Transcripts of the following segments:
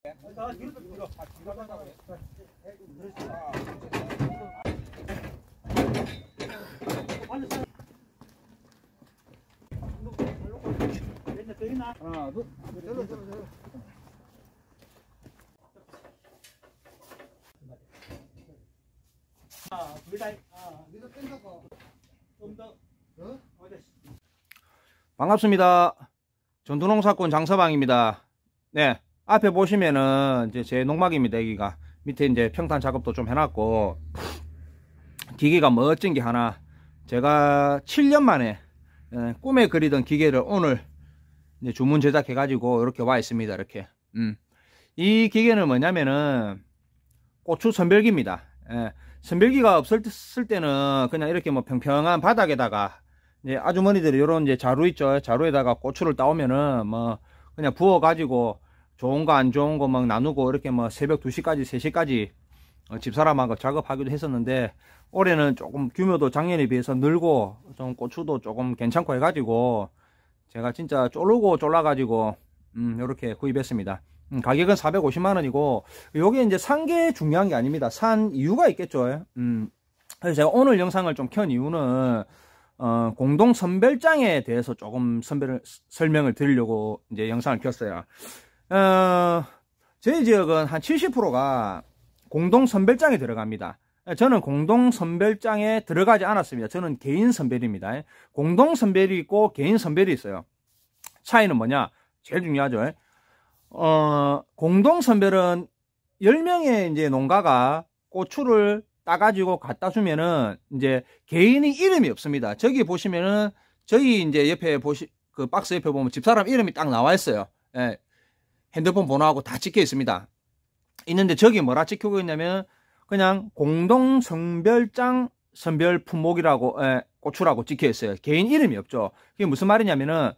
하나, 둘, 반갑습니다. 전투농사꾼 장서방입니다. 네, 앞에 보시면은 이제 제 농막입니다. 여기가 밑에 이제 평탄 작업도 좀 해놨고 기계가 멋진 게 하나, 제가 7년 만에 꿈에 그리던 기계를 오늘 이제 주문 제작해 가지고 이렇게 와 있습니다. 이렇게 이 기계는 뭐냐면은 고추 선별기입니다. 선별기가 없을 때는 그냥 이렇게 뭐 평평한 바닥에다가 이제 아주머니들이 요런 이제 자루 있죠. 자루에다가 고추를 따오면은 뭐 그냥 부어 가지고 좋은 거 안 좋은 거 막 나누고 이렇게 뭐 새벽 2시까지 3시까지 집사람하고 작업하기도 했었는데, 올해는 조금 규모도 작년에 비해서 늘고 좀 고추도 조금 괜찮고 해가지고 제가 진짜 쫄르고 쫄라가지고 이렇게 구입했습니다. 가격은 450만원이고 요게 이제 산 게 중요한 게 아닙니다. 산 이유가 있겠죠. 그래서 제가 오늘 영상을 좀 켠 이유는 공동 선별장에 대해서 조금 설명을 드리려고 이제 영상을 켰어요. 저희 지역은 한 70%가 공동 선별장에 들어갑니다. 저는 공동 선별장에 들어가지 않았습니다. 저는 개인 선별입니다. 공동 선별이 있고 개인 선별이 있어요. 차이는 뭐냐? 제일 중요하죠. 공동 선별은 10명의 이제 농가가 고추를 따가지고 갖다 주면은 이제 개인이 이름이 없습니다. 저기 보시면은 저희 이제 옆에 그 박스 옆에 보면 집사람 이름이 딱 나와 있어요. 예. 핸드폰 번호하고 다 찍혀 있습니다. 있는데 저기 뭐라 찍히고 있냐면 그냥 공동 선별장 선별 품목이라고 고추라고 찍혀 있어요. 개인 이름이 없죠. 그게 무슨 말이냐면은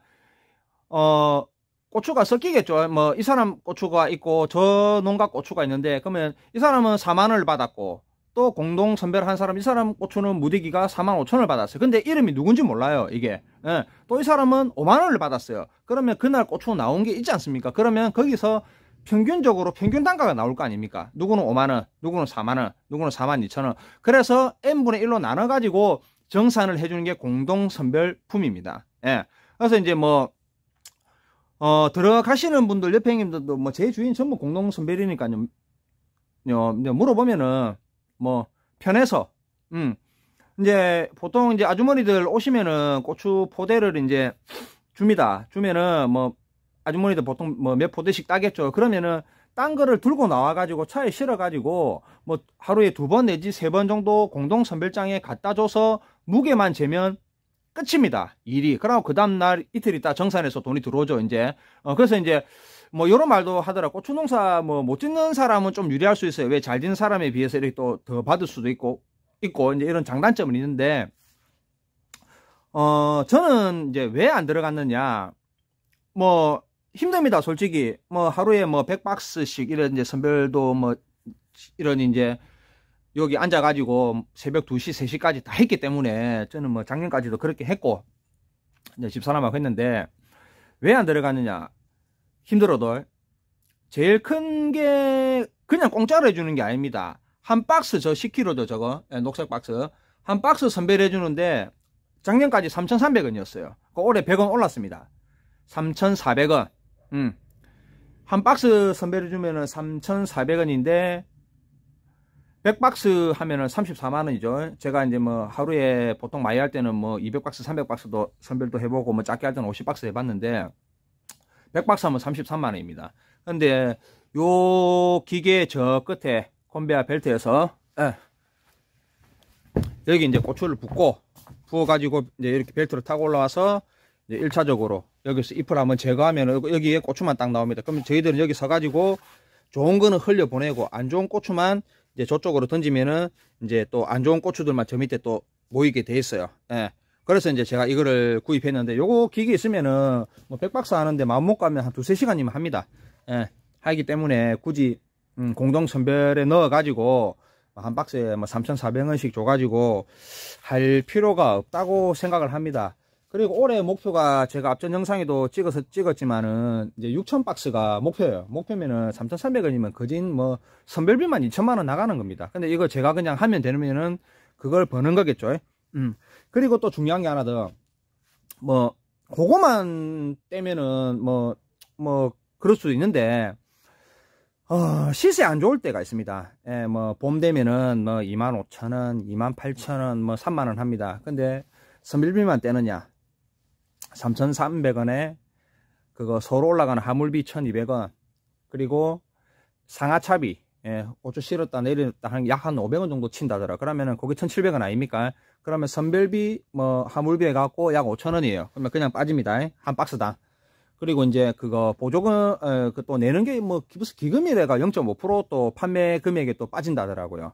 고추가 섞이겠죠. 뭐 이 사람 고추가 있고 저 농가 고추가 있는데, 그러면 이 사람은 4만원을 받았고 또 공동 선별한 사람, 이 사람 고추는 무디기가 45,000원을 받았어요. 근데 이름이 누군지 몰라요, 이게. 또 이 사람은 5만원을 받았어요. 그러면 그날 고추 나온 게 있지 않습니까? 그러면 거기서 평균적으로 평균 단가가 나올 거 아닙니까? 누구는 5만원, 누구는 4만원, 누구는 42,000원. 그래서 n분의 1로 나눠 가지고 정산을 해주는 게 공동 선별품입니다. 그래서 이제 뭐 들어가시는 분들, 옆에 형님들도 뭐 제 주인 전부 공동 선별이니까요. 물어보면은 뭐 편해서 이제 보통 이제 아주머니들 오시면은 고추 포대를 이제 줍니다. 주면은 뭐 아주머니들 보통 뭐 몇 포대씩 따겠죠. 그러면은 딴 거를 들고 나와 가지고 차에 실어 가지고 뭐 하루에 2번 내지 3번 정도 공동 선별장에 갖다 줘서 무게만 재면 끝입니다, 일이. 그러고 그 다음날 이틀 있다 정산해서 돈이 들어오죠, 이제. 그래서 이제 뭐 요런 말도 하더라. 고추 농사 뭐 못 짓는 사람은 좀 유리할 수 있어요. 왜 잘 짓는 사람에 비해서 이렇게 또 더 받을 수도 있고 이제 이런 장단점은 있는데, 저는 이제 왜 안 들어갔느냐, 뭐 힘듭니다, 솔직히. 뭐 하루에 뭐 100박스씩 이런 이제 선별도 뭐 이런 이제 여기 앉아가지고 새벽 2시, 3시까지 다 했기 때문에 저는 뭐 작년까지도 그렇게 했고 이제 집사람하고 했는데, 왜 안 들어갔느냐, 힘들어도 제일 큰 게 그냥 공짜로 해주는 게 아닙니다. 한 박스, 저 10kg죠, 저거 녹색 박스 한 박스 선별해 주는데 작년까지 3,300원이었어요. 올해 100원 올랐습니다. 3,400원. 한 박스 선별해 주면은 3,400원인데 100박스 하면은 34만원이죠. 제가 이제 뭐 하루에 보통 많이 할 때는 뭐 200박스, 300박스도 선별도 해보고 뭐 작게 할 때는 50박스 해봤는데 100박스 하면 33만원입니다. 근데 요 기계 저 끝에 컨베어 벨트에서 여기 이제 고추를 부어가지고 이제 이렇게 벨트를 타고 올라와서 이제 1차적으로 여기서 잎을 한번 제거하면 여기에 고추만 딱 나옵니다. 그러면 저희들은 여기 서가지고 좋은 거는 흘려 보내고 안 좋은 고추만 이제 저쪽으로 던지면은 이제 또 안 좋은 고추들만 저 밑에 또 모이게 돼 있어요. 그래서 이제 제가 이거를 구입했는데, 요거 기계 있으면은 뭐 100박스 하는데 마음 못 가면 한 2~3시간이면 합니다. 하기 때문에 굳이 공동 선별에 넣어 가지고 한 박스에 뭐 3,400원씩 줘 가지고 할 필요가 없다고 생각을 합니다. 그리고 올해 목표가 제가 앞전 영상에도 찍었지만은 이제 6,000박스가 목표예요. 목표면은 3,300원이면 거진 뭐 선별비만 2천만원 나가는 겁니다. 근데 이거 제가 그냥 하면 되면은 그걸 버는 거겠죠. 그리고 또 중요한 게 하나 더, 뭐 그거만 떼면은 뭐 그럴 수도 있는데 시세 안 좋을 때가 있습니다. 예, 뭐 봄 되면은 뭐 25,000원, 28,000원, 뭐 3만원 합니다. 근데 선별비만 떼느냐, 3,300원에 그거 서로 올라가는 하물비 1,200원, 그리고 상하차비, 예, 고추 실었다 내렸다 하는 약 한 500원 정도 친다더라. 그러면은 거기 1,700원 아닙니까? 그러면 선별비 뭐 하물비 해갖고 약 5,000원이에요. 그러면 그냥 빠집니다. 한 박스당. 그리고 이제 그거 보조금 그 또 내는 게 뭐 기금이래가 0.5% 또 판매 금액에 또 빠진다더라고요.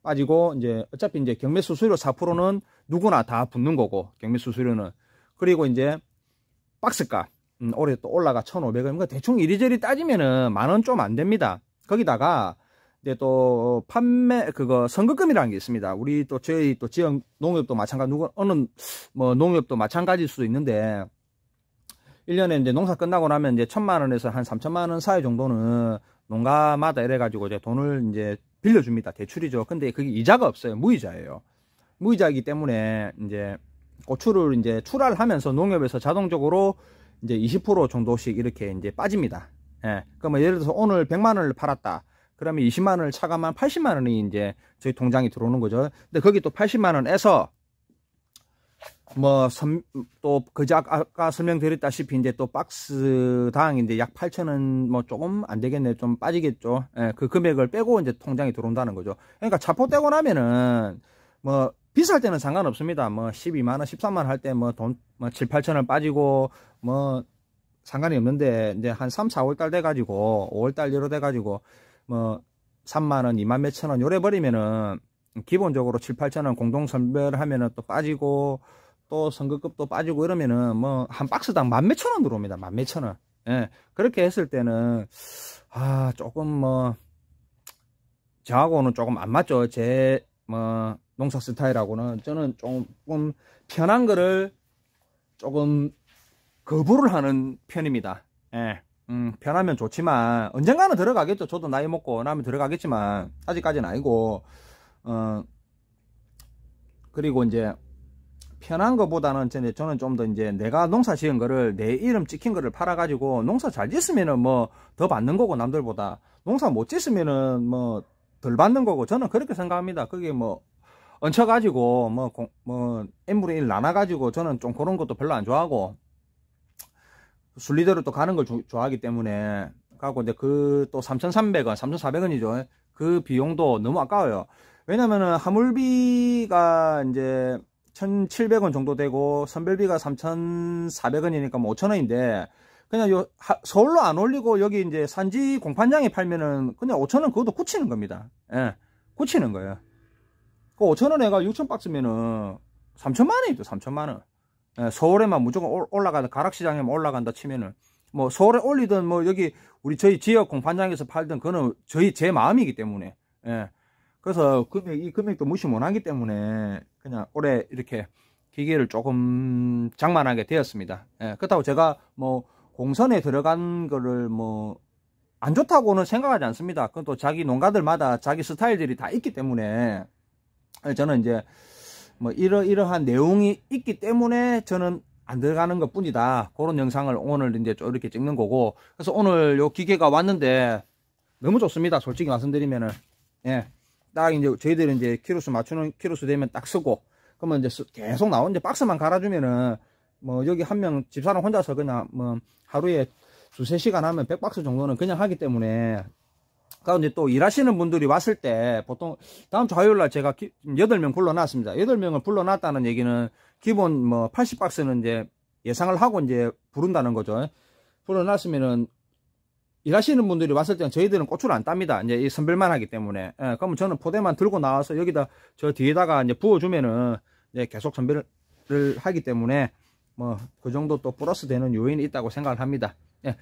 빠지고 이제 어차피 이제 경매 수수료 4%는 누구나 다 붙는 거고, 경매 수수료는. 그리고 이제 박스값 올해 또 올라가 1,500원. 대충 이리저리 따지면은 10,000원 좀 안 됩니다. 거기다가 이제 또 판매 그거 선급금이라는 게 있습니다. 우리 또 저희 또 지역 농협도 마찬가지, 어느 뭐 농협도 마찬가지일 수도 있는데, 1년에 이제 농사 끝나고 나면 이제 1,000만원에서 한 3,000만원 사이 정도는 농가마다 이래가지고 이제 돈을 이제 빌려줍니다. 대출이죠. 근데 그게 이자가 없어요. 무이자예요. 무이자이기 때문에 이제 고추를 이제 출하를 하면서 농협에서 자동적으로 이제 20% 정도씩 이렇게 이제 빠집니다. 예. 그러면 예를 들어서 오늘 100만원을 팔았다. 그러면 20만원을 차감한 80만원이 이제 저희 통장에 들어오는 거죠. 근데 거기 또 80만원에서 뭐 또 그저 아까 설명드렸다시피 이제 또 박스당 이제 약 8,000원 뭐 조금 안 되겠네, 좀 빠지겠죠. 예, 그 금액을 빼고 이제 통장에 들어온다는 거죠. 그러니까 차포 떼고 나면은 뭐 비쌀 때는 상관없습니다. 뭐 12만원 13만원 할 때 뭐 돈 뭐 7, 8천원 빠지고 뭐 상관이 없는데, 이제 한 3, 4월달 돼가지고 5월달 이로 돼가지고 뭐 3만원 2만 몇천원 요래 버리면은 기본적으로 7, 8천원 공동 선별하면은 또 빠지고 또 선급급도 빠지고 이러면은 뭐 한 박스당 10,000몇천원 들어옵니다. 10,000몇천원. 예. 그렇게 했을 때는 조금 뭐 저하고는 조금 안 맞죠. 제 뭐 농사 스타일하고는. 저는 조금 편한 거를 조금 거부를 하는 편입니다. 예. 편하면 좋지만 언젠가는 들어가겠죠. 저도 나이 먹고 나면 들어가겠지만 아직까지는 아니고, 그리고 이제 편한 거보다는 저는 좀 더 이제 내가 농사 지은 거를 내 이름 찍힌 거를 팔아가지고 농사 잘 짓으면은 뭐 더 받는 거고, 남들보다 농사 못 짓으면은 뭐 덜 받는 거고, 저는 그렇게 생각합니다. 그게 뭐 얹혀가지고 뭐 n분의 1 나눠가지고, 저는 좀 그런 것도 별로 안 좋아하고 순리대로 또 가는 걸 좋아하기 때문에. 가고 이제 그 또 3,300원 3,400원이죠 그 비용도 너무 아까워요. 왜냐면은 하물비가 이제 1,700원 정도 되고 선별비가 3,400원이니까 뭐 5,000원인데, 그냥 서울로 안 올리고 여기 이제 산지 공판장에 팔면은 그냥 5,000원 그것도 굳히는 겁니다. 예, 굳히는 거예요. 그 5,000원 해가 6,000박스면은 3,000만원이죠. 3,000만원. 예, 서울에만 무조건 올라가다, 가락시장에만 올라간다 치면은 뭐 서울에 올리든 뭐 여기 저희 지역 공판장에서 팔든 그거는 제 마음이기 때문에. 예. 그래서 이 금액도 무시 못하기 때문에 그냥 올해 이렇게 기계를 조금 장만하게 되었습니다. 예, 그렇다고 제가 뭐 공선에 들어간 거를 뭐 안 좋다고는 생각하지 않습니다. 그건 또 자기 농가들마다 자기 스타일들이 다 있기 때문에, 저는 이제 뭐 이러한 내용이 있기 때문에 저는 안 들어가는 것 뿐이다. 그런 영상을 오늘 이제 좀 이렇게 찍는 거고, 그래서 오늘 요 기계가 왔는데 너무 좋습니다. 솔직히 말씀드리면은. 예. 딱 이제 저희들은 이제 키로수 맞추는 키로수 되면 딱 쓰고, 그러면 이제 계속 나온 이제 박스만 갈아주면은 뭐 여기 한 명 집사람 혼자서 그냥 뭐 하루에 2~3시간 하면 100박스 정도는 그냥 하기 때문에. 그리고 이제 또 일하시는 분들이 왔을 때 보통 다음 주 화요일 날 제가 8명 불러놨습니다. 8명을 불러놨다는 얘기는 기본 뭐 80박스는 이제 예상을 하고 이제 부른다는 거죠. 불러놨으면은 일하시는 분들이 왔을 때는 저희들은 고추를 안 땁니다. 이제 이 선별만 하기 때문에. 예, 그러면 저는 포대만 들고 나와서 여기다 저 뒤에다가 이제 부어주면은 이제 계속 선별을 하기 때문에 뭐 그 정도 또 플러스 되는 요인이 있다고 생각을 합니다. 예,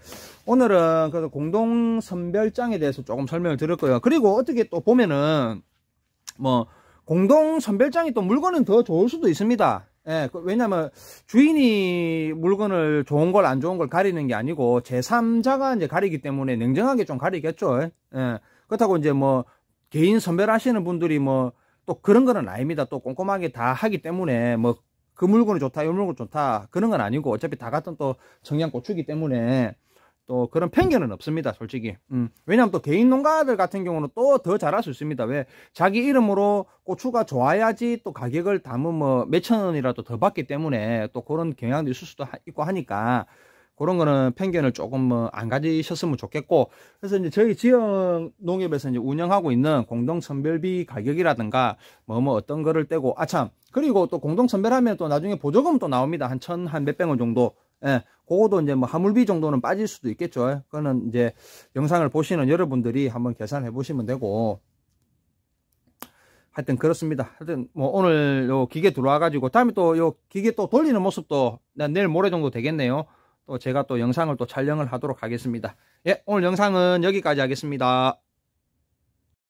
오늘은 그래서 공동 선별장에 대해서 조금 설명을 드릴 거예요. 그리고 어떻게 또 보면은 뭐 공동 선별장이 또 물건은 더 좋을 수도 있습니다. 예, 왜냐면 주인이 물건을 좋은 걸 안 좋은 걸 가리는 게 아니고 제3자가 이제 가리기 때문에 냉정하게 좀 가리겠죠. 예. 그렇다고 이제 뭐 개인 선별하시는 분들이 뭐 또 그런 거는 아닙니다. 또 꼼꼼하게 다 하기 때문에 뭐 그 물건이 좋다, 이 물건 좋다 그런 건 아니고 어차피 다 같은 또 청양고추기 때문에 또 그런 편견은 없습니다, 솔직히. 왜냐면 또 개인 농가들 같은 경우는 또 더 잘할 수 있습니다. 왜? 자기 이름으로 고추가 좋아야지 또 가격을 담으면 뭐 몇천 원이라도 더 받기 때문에 또 그런 경향도 있을 수도 있고 하니까 그런 거는 편견을 조금 뭐 안 가지셨으면 좋겠고. 그래서 이제 저희 지역 농협에서 이제 운영하고 있는 공동선별비 가격이라든가 뭐 어떤 거를 떼고, 참, 그리고 또 공동선별하면 또 나중에 보조금 또 나옵니다. 한 몇백 원 정도. 예, 그거도 이제 뭐 화물비 정도는 빠질 수도 있겠죠. 그거는 이제 영상을 보시는 여러분들이 한번 계산해 보시면 되고. 하여튼 그렇습니다. 하여튼 뭐 오늘 요 기계 들어와 가지고 다음에 또 요 기계 또 돌리는 모습도 내일 모레 정도 되겠네요. 또 제가 또 영상을 또 촬영을 하도록 하겠습니다. 예, 오늘 영상은 여기까지 하겠습니다.